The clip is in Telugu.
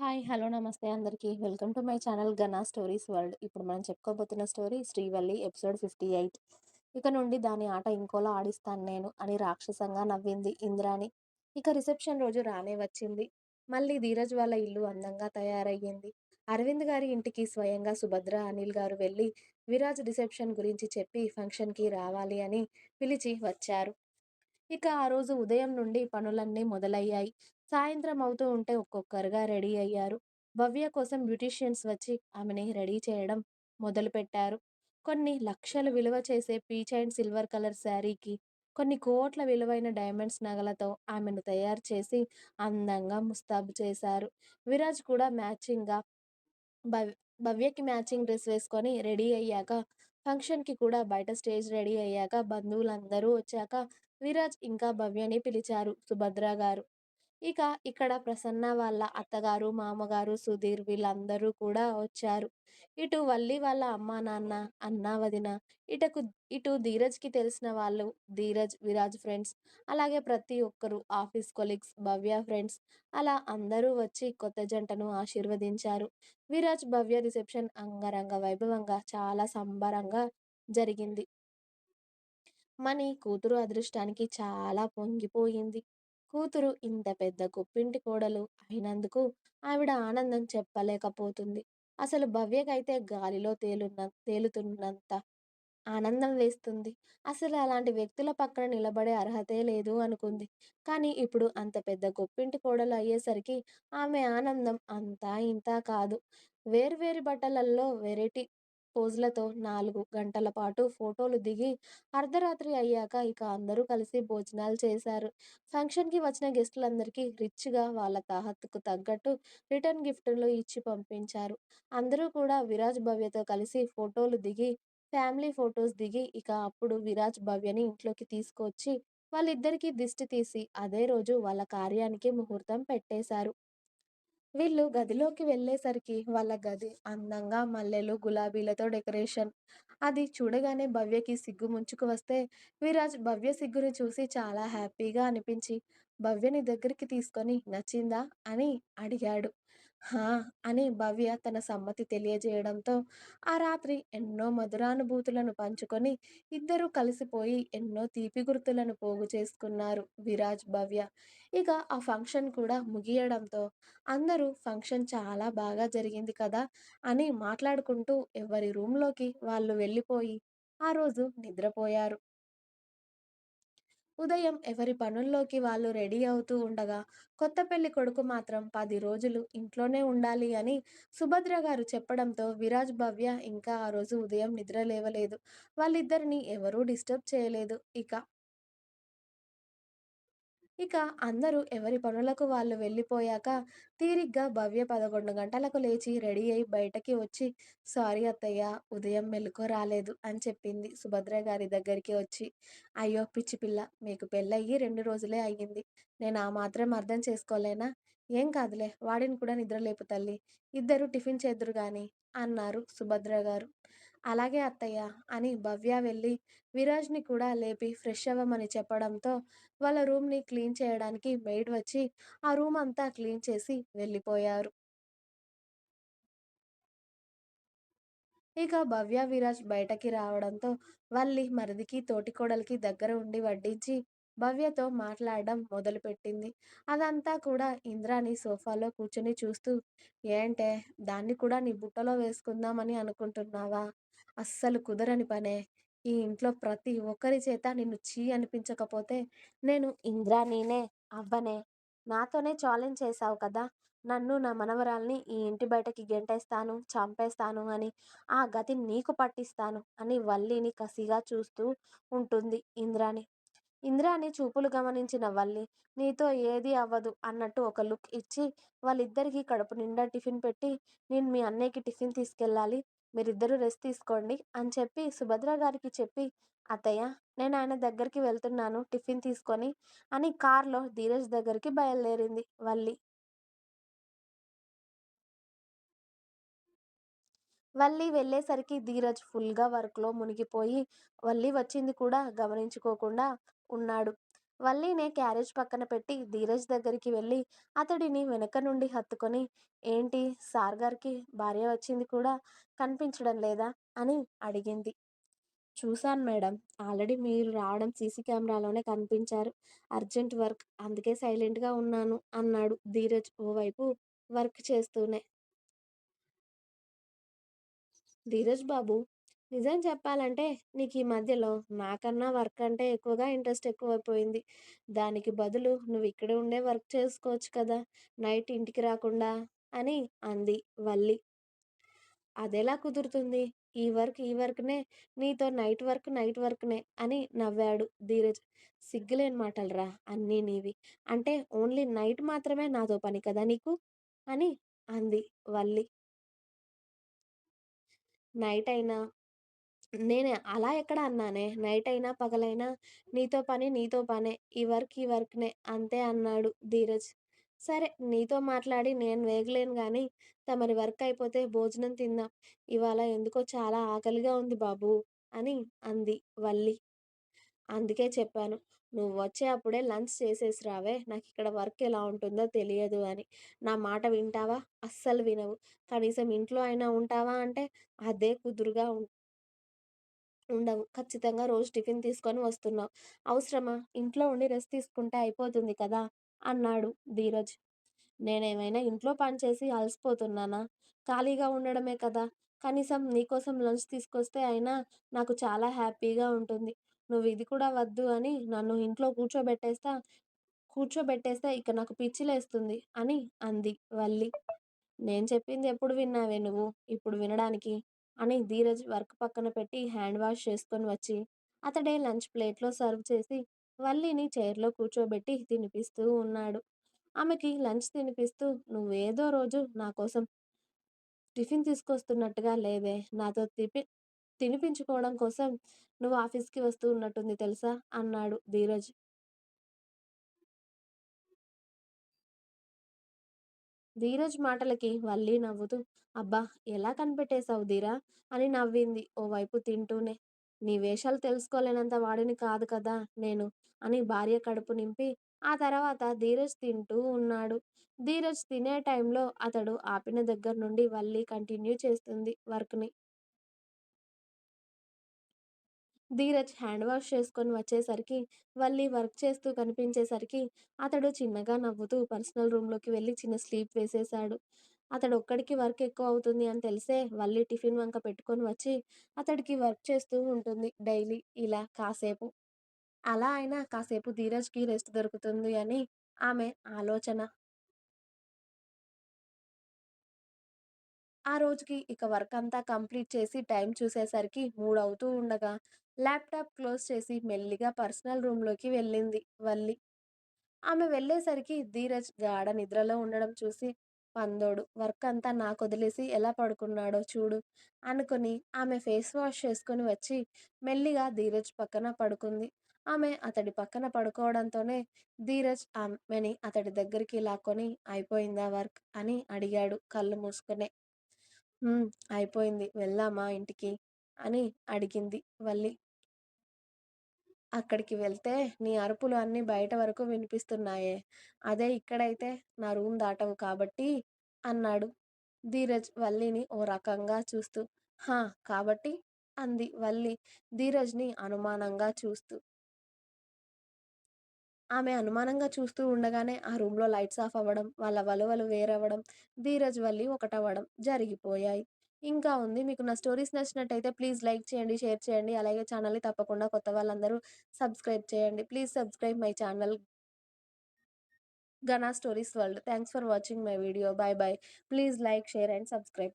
హాయ్! హలో! నమస్తే అందరికీ. Welcome to my channel 'Gana stories world'. ఇప్పుడు మనం చెప్పుకోబోతున్న స్టోరీ 'శ్రీవల్లి' ఎపిసోడ్ 58. ఇక నుండి దాని ఆట ఇంకోలా ఆడిస్తాను నేను అని రాక్షసంగా నవ్వింది ఇంద్రాణి. ఇక రిసెప్షన్ రోజు రానే వచ్చింది. మళ్ళీ ధీరజ్ వాళ్ళ ఇల్లు అందంగా తయారయ్యింది. అరవింద్ గారి ఇంటికి స్వయంగా సుభద్ర, అనిల్ గారు వెళ్ళి విరాజ్ రిసెప్షన్ గురించి చెప్పి ఫంక్షన్‌కి రావాలి అని పిలిచి వచ్చారు. ఇక ఆ రోజు ఉదయం నుండి పనులన్నీ మొదలయ్యాయి. సాయంత్రం అవుతూ ఉంటే ఒక్కొక్కరుగా రెడీ అయ్యారు. భవ్య కోసం బ్యూటీషియన్స్ వచ్చి ఆమెని రెడీ చేయడం మొదలుపెట్టారు. కొన్ని లక్షలు విలువ చేసే పీచ్ అండ్ సిల్వర్ కలర్ శారీకి, కొన్ని కోట్ల విలువైన డైమండ్స్ నగలతో ఆమెను తయారు చేసి అందంగా ముస్తాబు చేశారు. విరాజ్ కూడా మ్యాచింగ్‌గా భవ్ భవ్యకి మ్యాచింగ్ డ్రెస్ వేసుకొని రెడీ అయ్యాక, ఫంక్షన్‌కి కూడా బయట స్టేజ్ రెడీ అయ్యాక, బంధువులందరూ వచ్చాక విరాజ్ ఇంకా భవ్యని పిలిచారు సుభద్ర గారు. ఇక ఇక్కడ ప్రసన్న వాళ్ళ అత్తగారు, మామగారు, సుధీర్ వీళ్ళందరూ కూడా వచ్చారు. ఇటు వల్లి వాళ్ళ అమ్మా, నాన్న, అన్న, వదిన, ఇటకు ఇటు ధీరజ్‌కి తెలిసిన వాళ్ళు, ధీరజ్, విరాజ్ ఫ్రెండ్స్, అలాగే ప్రతి ఒక్కరు ఆఫీస్ కొలీగ్స్, భవ్య ఫ్రెండ్స్ అలా అందరూ వచ్చి కొత్త జంటను ఆశీర్వదించారు. విరాజ్, భవ్య రిసెప్షన్ అంగరంగ వైభవంగా చాలా సంబరంగా జరిగింది. మణి కూతురు అదృష్టానికి చాలా పొంగిపోయింది. కూతురు ఇంత పెద్ద గొప్పింటి కోడలు అయినందుకు ఆవిడ ఆనందం చెప్పలేకపోతుంది. అసలు భవ్యకైతే గాలిలో తేలుతున్నంత ఆనందం వేస్తుంది. అసలు అలాంటి వ్యక్తుల పక్కన నిలబడే అర్హతే లేదు అనుకుంది. కానీ ఇప్పుడు అంత పెద్ద గొప్పింటి కోడలు అయ్యేసరికి ఆమె ఆనందం అంతా ఇంతా కాదు. వేర్వేరు బట్టలల్లో వెరైటీ పోజులతో 4 గంటల పాటు ఫోటోలు దిగి అర్ధరాత్రి అయ్యాక ఇక అందరూ కలిసి భోజనాలు చేశారు. ఫంక్షన్‌కి వచ్చిన గెస్టులందరికీ రిచ్‌గా వాళ్ళ తాహతుకు తగ్గట్టు రిటర్న్ గిఫ్టులు ఇచ్చి పంపించారు. అందరూ కూడా విరాజ్, భవ్యతో కలిసి ఫోటోలు దిగి ఫ్యామిలీ ఫోటోస్ దిగి ఇక అప్పుడు విరాజ్, భవ్యని ఇంట్లోకి తీసుకొచ్చి వాళ్ళిద్దరికీ దిష్టి తీసి అదే రోజు వాళ్ళ కార్యానికి ముహూర్తం పెట్టేశారు. వీళ్ళు గదిలోకి వెళ్ళేసరికి వాళ్ళ గది అందంగా మల్లెలు, గులాబీలతో డెకరేషన్. అది చూడగానే భవ్యకి సిగ్గు ముంచుకు వస్తే, విరాజ్ భవ్య సిగ్గుని చూసి చాలా హ్యాపీగా అనిపించి, భవ్యని దగ్గరికి తీసుకొని నచ్చిందా అని అడిగాడు. హా! అని భవ్య తన సమ్మతి తెలియజేయడంతో, ఆ రాత్రి ఎన్నో మధురానుభూతులను పంచుకొని, ఇద్దరూ కలిసిపోయి ఎన్నో తీపి గుర్తులను పోగు చేసుకున్నారు విరాజ్, భవ్య. ఇక ఆ ఫంక్షన్ కూడా ముగియడంతో అందరూ ఫంక్షన్ చాలా బాగా జరిగింది కదా అని మాట్లాడుకుంటూ ఎవరి రూమ్‌లోకి వాళ్ళు వెళ్ళిపోయి ఆ రోజు నిద్రపోయారు. ఉదయం ఎవరి పనుల్లోకి వాళ్ళు రెడీ అవుతూ ఉండగా, కొత్త పెళ్లి కొడుకు మాత్రం 10 రోజులు ఇంట్లోనే ఉండాలి అని సుభద్ర గారు చెప్పడంతో విరాజ్, భవ్య ఇంకా ఆ రోజు ఉదయం నిద్ర లేవలేదు. వాళ్ళిద్దరిని ఎవరూ డిస్టర్బ్ చేయలేదు. ఇక అందరూ ఎవరి పనులకు వాళ్ళు వెళ్ళిపోయాక తీరిగ్గా భవ్య 11 గంటలకు లేచి రెడీ అయి బయటకి వచ్చి, సారీ అత్తయ్య, ఉదయం మెలుకువ రాలేదు అని చెప్పింది సుభద్ర గారి దగ్గరికి వచ్చి. అయ్యో పిచ్చి పిల్ల, మీకు పెళ్ళయ్యి 2 రోజులే అయ్యింది. నేను ఆ మాత్రం అర్థం చేసుకోలేనా? ఏం కాదులే, వాడిని కూడా నిద్రలేపు తల్లి, ఇద్దరు టిఫిన్ చేద్దురు గాని అన్నారు సుభద్ర గారు. అలాగే అత్తయ్య అని భవ్య వెళ్ళి విరాజ్ని కూడా లేపి ఫ్రెష్ అవ్వమని చెప్పడంతో వాళ్ళ రూమ్‌ని క్లీన్ చేయడానికి మెయిడ్ వచ్చి, ఆ రూమ్ అంతా క్లీన్ చేసి వెళ్ళిపోయారు. ఇక భవ్య, విరాజ్ బయటకి రావడంతో వల్లి మరిదికి, తోటికోడలికి దగ్గర ఉండి వడ్డించి, భవ్యతో మాట్లాడడం మొదలుపెట్టింది. అదంతా కూడా ఇంద్రాణి సోఫాలో కూర్చొని చూస్తూ, ఏంటే, దాన్ని కూడా నీ బుట్టలో వేసుకుందామని అనుకుంటున్నావా? అస్సలు కుదరని పనే. ఈ ఇంట్లో ప్రతి ఒక్కరి చేత నిన్ను ఛీ అనిపించకపోతే నేను ఇంద్రాణినే అవ్వనే. నాతోనే ఛాలెంజ్ చేశావు కదా! నన్ను, నా మనవరాల్ని ఈ ఇంటి బయటకి గెంటేస్తాను, చంపేస్తాను అని. ఆ గతి నీకు పట్టిస్తాను అని వల్లిని కసిగా చూస్తూ ఉంటుంది ఇంద్రాణి. ఇంద్రాణి చూపులు గమనించిన వల్లి, నీతో ఏదీ అవ్వదు అన్నట్టు ఒక లుక్ ఇచ్చి, వాళ్ళిద్దరికీ కడుపు నిండా టిఫిన్ పెట్టి, నేను మీ అన్నయ్యకి టిఫిన్ తీసుకెళ్ళాలి, మీరిద్దరూ రెస్ట్ తీసుకోండి అని చెప్పి సుభద్ర గారికి చెప్పి, అత్తయ్య, నేను ఆయన దగ్గరికి వెళ్తున్నాను టిఫిన్ తీసుకొని అని కార్‌లో ధీరజ్ దగ్గరికి బయలుదేరింది వల్లి. వల్లి వెళ్ళేసరికి ధీరజ్ ఫుల్‌గా వర్క్‌లో మునిగిపోయి, వల్లి వచ్చింది కూడా గమనించుకోకుండా ఉన్నాడు. వల్లినే క్యారేజ్ పక్కన పెట్టి ధీరజ్ దగ్గరికి వెళ్ళి అతడిని వెనక నుండి హత్తుకొని, ఏంటి సార్ గారికి భార్య వచ్చింది కూడా కనిపించడం లేదా అని అడిగింది. చూశాను మేడం. ఆల్రెడీ మీరు రావడం సీసీ కెమెరాలోనే కనిపించారు. అర్జెంట్ వర్క్ అందుకే సైలెంట్‌గా ఉన్నాను అన్నాడు ధీరజ్ ఓవైపు వర్క్ చేస్తూనే. ధీరజ్ బాబు, నిజం చెప్పాలంటే నీకు ఈ మధ్యలో నాకన్నా వర్క్ అంటే ఎక్కువగా ఇంట్రెస్ట్ ఎక్కువైపోయింది. దానికి బదులు నువ్వు ఇక్కడే ఉండే వర్క్ చేసుకోవచ్చు కదా! నైట్ ఇంటికి రాకుండా అని అంది వల్లి. అదెలా కుదురుతుంది? ఈ వర్క్‌నే నీతో నైట్ వర్క్‌నే అని నవ్వాడు ధీరజ్. సిగ్గులేని మాటలురా అన్నీ నీవి. అంటే ఓన్లీ నైట్ మాత్రమే నాతో పని కదా నీకు? అని అంది వల్లి. నైట్ అయినా నేను అలా ఎక్కడ అన్నానే? నైట్ అయినా, పగలైనా నీతో పనే. ఈ వర్క్‌నే అంతే అన్నాడు ధీరజ్. సరే నీతో మాట్లాడి నేను వేగలేను గానీ, తమరి వర్క్ అయిపోతే భోజనం తిందాం. ఇవాళ ఎందుకో చాలా ఆకలిగా ఉంది బాబూ అని అంది వల్లి. అందుకే చెప్పాను. నువ్వొచ్చే అప్పుడే లంచ్ చేసేసి రావే. నాకిక్కడ వర్క్ ఎలా ఉంటుందో తెలియదు అని. నా మాట వింటావా? అస్సలు వినవు. కనీసం ఇంట్లో అయినా ఉంటావా అంటే అదే కుదురుగా ఉండవు. ఖచ్చితంగా రోజు టిఫిన్ తీసుకొని వస్తున్నావు. అవసరమా? ఇంట్లో ఉండి రెస్ట్ తీసుకుంటే అయిపోతుంది కదా! అన్నాడు ధీరజ్. నేనేమైనా ఇంట్లో పని చేసి అలసిపోతున్నానా? ఖాళీగా ఉండడమే కదా! కనీసం నీకోసం లంచ్ తీసుకొస్తే అయినా నాకు చాలా హ్యాపీగా ఉంటుంది. నువ్వు ఇది కూడా వద్దు అని నన్ను ఇంట్లో కూర్చోబెట్టేస్తే ఇక నాకు పిచ్చిలేస్తుంది అని అంది వల్లి. నేను చెప్పింది ఎప్పుడు విన్నావే నువ్వు? ఇప్పుడు వినడానికి? అని ధీరజ్ వర్క్ పక్కన పెట్టి హ్యాండ్ వాష్ చేసుకొని వచ్చి, అతడే లంచ్ ప్లేట్‌లో సర్వ్ చేసి, వల్లిని చైర్‌లో కూర్చోబెట్టి తినిపిస్తూ ఉన్నాడు. ఆమెకి లంచ్ తినిపిస్తూ, "నువ్వేదో రోజు నా కోసం టిఫిన్ తీసుకొస్తున్నట్టుగా లేదే. నాతో తినిపించుకోవడం కోసం నువ్వు ఆఫీస్‌కి వస్తూ ఉన్నట్టుంది తెలుసా?" అన్నాడు ధీరజ్. ధీరజ్ మాటలకి వల్లి నవ్వుతూ, "అబ్బా! ఎలా కనిపెట్టేశావు ధీరా" అని నవ్వింది ఓవైపు తింటూనే. "నీ వేషాలు తెలుసుకోలేనంత వాడిని కాదు కదా నేను" అని భార్య కడుపు నింపి, ఆ తర్వాత ధీరజ్ తింటూ ఉన్నాడు. ధీరజ్ తినే టైంలో అతడు ఆపిన దగ్గర నుండి వల్లి కంటిన్యూ చేస్తుంది వర్క్‌ని. ధీరజ్ హ్యాండ్ వాష్ చేసుకొని వచ్చేసరికి, వల్లి వర్క్ చేస్తూ కనిపించేసరికి, అతడు చిన్నగా నవ్వుతూ పర్సనల్ రూమ్‌లోకి వెళ్లి చిన్న స్లీప్ వేసేశాడు. అతడొక్కడికి వర్క్ ఎక్కువ అవుతుంది అని తెలిసే వల్లి టిఫిన్ వంక పెట్టుకొని వచ్చి, అతడికి వర్క్ చేస్తూ ఉంటుంది డైలీ ఇలా కాసేపు. అలా అయినా కాసేపు ధీరజ్‌కి రెస్ట్ దొరుకుతుంది అని ఆమె ఆలోచన. ఆ రోజుకి ఇక వర్క్ అంతా కంప్లీట్ చేసి టైం చూసేసరికి 3 అవుతూ ఉండగా, ల్యాప్‌టాప్ క్లోజ్ చేసి మెల్లిగా పర్సనల్ రూమ్‌లోకి వెళ్ళింది వల్లి. ఆమె వెళ్ళేసరికి ధీరజ్ గాఢ నిద్రలో ఉండడం చూసి, "పందోడు వర్క్ అంతా నాకొదిలేసి ఎలా పడుకున్నాడో చూడు" అనుకుని ఆమె ఫేస్ వాష్ చేసుకొని వచ్చి మెల్లిగా ధీరజ్ పక్కన పడుకుంది. ఆమె అతడి పక్కన పడుకోవడంతోనే ధీరజ్ ఆమెని అతడి దగ్గరికి లాక్కొని, "అయిపోయిందా వర్క్" అని అడిగాడు కళ్ళు మూసుకునే. "హ్మ్. అయిపోయింది. వెళ్దామా ఇంటికి" అని అడిగింది వల్లి. "అక్కడికి వెళ్తే నీ అరుపులు అన్నీ బయట వరకు వినిపిస్తున్నాయే. అదే ఇక్కడైతే నా రూమ్ దాటవు కాబట్టి" అన్నాడు ధీరజ్ వల్లిని ఓ రకంగా చూస్తూ. "హా! కాబట్టి" అంది వల్లి ధీరజ్‌ని అనుమానంగా చూస్తూ. ఆమె అనుమానంగా చూస్తూ ఉండగానే ఆ రూమ్‌లో లైట్స్ ఆఫ్ అవ్వడం, వాళ్ళ వలువలు వేరవ్వడం, ధీరజ్, వల్లి ఒకటవ్వడం జరిగిపోయాయి. ఇంకా ఉంది. మీకు నా స్టోరీస్ నచ్చినట్టయితే ప్లీజ్ లైక్ చేయండి, షేర్ చేయండి. అలాగే ఛానల్‌ని తప్పకుండా కొత్త వాళ్ళందరూ సబ్స్క్రైబ్ చేయండి. Please subscribe my channel 'Ghana stories world'. Thanks for watching my video. By by. Please like, share and subscribe.